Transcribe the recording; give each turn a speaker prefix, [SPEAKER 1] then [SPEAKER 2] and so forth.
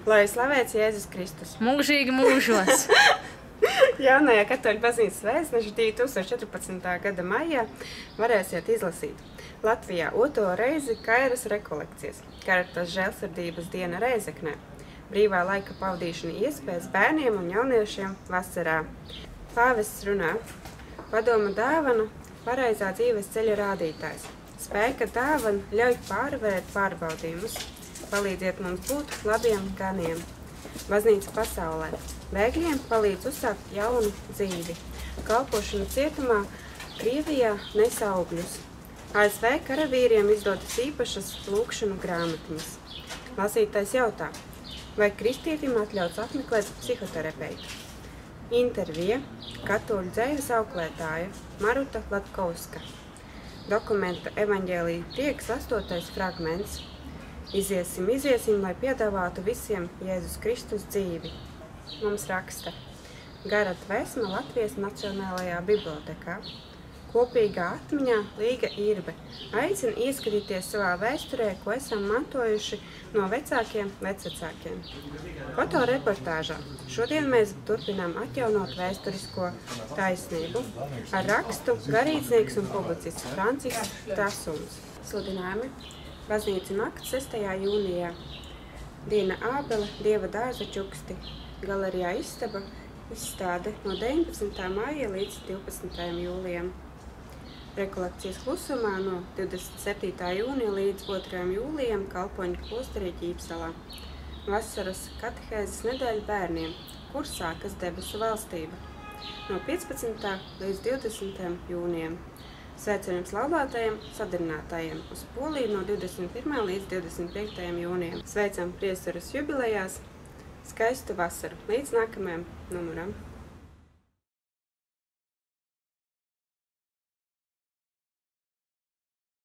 [SPEAKER 1] Lai slavēts Jēzus Kristus.
[SPEAKER 2] Mūžīgi mūžos.
[SPEAKER 1] Jaunajā Katoļu baznīcas vēstneša 2014. gada maijā varēsiet izlasīt Latvijā 2. reizi Kairas rekolekcijas, Karitas žēlsirdības diena Rēzeknē, brīvā laika pavadīšana iespējas bērniem un jauniešiem vasarā. Pāvests runā: padoma dāvana, pareizā dzīves ceļa rādītājs. Spēka dāvana ļauj pārvarēt pārbaudījumus. Palīdziet mums būt labiem ganiem. Baznīca pasaulē. Bēgļiem palīdz uzsākt jaunu dzīvi. Kalpošana cietumā Krievijā nes augļus. ASV karavīriem izdotas īpašas lūkšanu grāmatiņas. Lasītājs jautā: vai kristietim atļauts apmeklēt psihoterapeitu? Intervija katoļu dzeives auklētāja Maruta Latkovska. Dokumenta Evaņģēlija prieks 8. fragments. Iziesim, lai piedāvātu visiem Jēzus Kristus dzīvi. Mums raksta Gara Tvēsma Latvijas Nacionālajā bibliotekā. Kopīgā atmiņā Līga Irbe aicina ieskatīties savā vēsturē, ko esam mantojuši no vecākiem vecvecākiem. Fotoreportāžā šodien mēs turpinām atjaunot vēsturisko taisnību ar rakstu garīdznieks un publicists Francisks Trasuns. Sludinājumi. Baznīcu nakts 6. jūnijā. Diena Ābele, Dieva dārza čuksti. Galerijā Istaba izstāde no 19. māja līdz 12. jūlijam. Rekolekcijas klusumā no 27. jūnija līdz 2. jūlijam Kalpoņu klosterī Ķīpsalā. Vasaras katehēzes nedēļa bērniem, kur sākas debesu valstība. No 15. līdz 20. jūnijam. Sveicinājums laulātajiem, sadarinātājiem uz Poliju no 21. līdz 25. jūnijam. Sveicam priesteres jubilejās, skaistu vasaru līdz nākamajam numuram.